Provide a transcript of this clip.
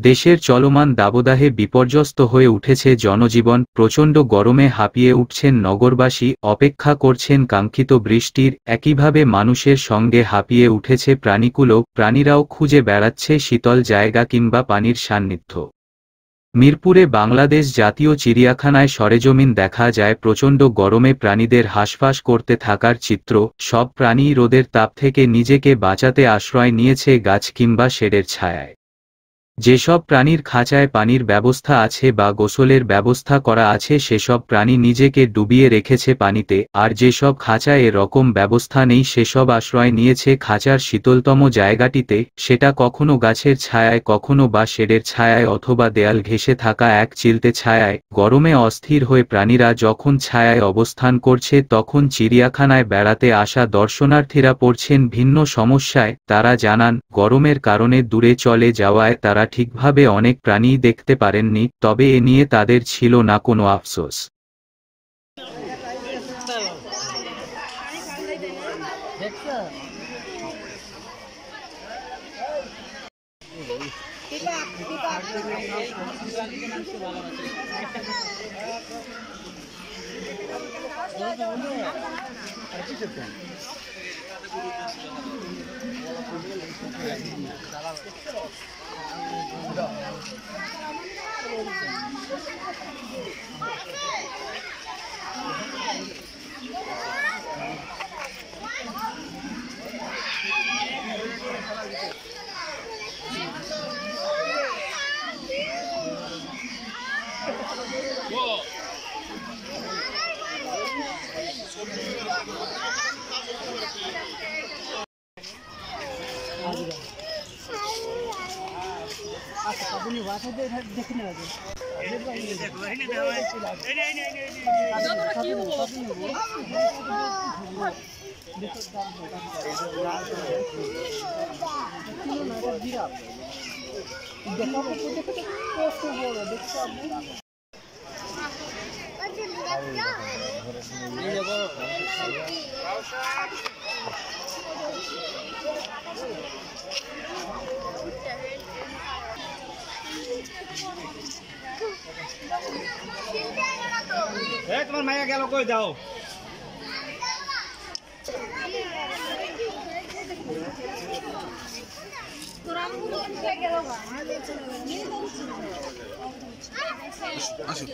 দেশের চলমান দাবদাহে বিপর্যস্ত হয়ে উঠেছে জনজীবন। প্রচণ্ড গরমে হাঁপিয়ে উঠছেন নগরবাসী, অপেক্ষা করছেন কাঙ্ক্ষিত বৃষ্টির। একইভাবে মানুষের সঙ্গে হাঁপিয়ে উঠেছে প্রাণীকুলও। প্রাণীরাও খুঁজে বেড়াচ্ছে শীতল জায়গা কিংবা পানির সান্নিধ্য। মিরপুরে বাংলাদেশ জাতীয় চিড়িয়াখানায় সরেজমিন দেখা যায় প্রচণ্ড গরমে প্রাণীদের হাঁসফাঁস করতে থাকার চিত্র। সব প্রাণী রোদের তাপ থেকে নিজেকে বাঁচাতে আশ্রয় নিয়েছে গাছ কিংবা শেডের ছায়ায়। যেসব প্রাণীর খাঁচায় পানির ব্যবস্থা আছে বা গোসলের ব্যবস্থা করা আছে সেসব প্রাণী নিজেকে ডুবিয়ে রেখেছে পানিতে, আর যেসব খাঁচায় এরকম ব্যবস্থা নেই সেসব আশ্রয় নিয়েছে খাঁচার শীতলতম জায়গাটিতে, সেটা কখনো গাছের ছায়ায়, কখনো বা শেডের ছায়ায় অথবা দেয়াল ঘেঁষে থাকা এক চিলতে ছায়ায়। গরমে অস্থির হয়ে প্রাণীরা যখন ছায়ায় অবস্থান করছে তখন চিড়িয়াখানায় বেড়াতে আসা দর্শনার্থীরা পড়ছেন ভিন্ন সমস্যায়। তারা জানান, গরমের কারণে দূরে চলে যাওয়ায় তারা ঠিকভাবে অনেক প্রাণীই দেখতে পারেননি, তবে এ নিয়ে তাদের ছিল না কোনো আফসোস। তোমার মায়া গেল কই যাও? আসো।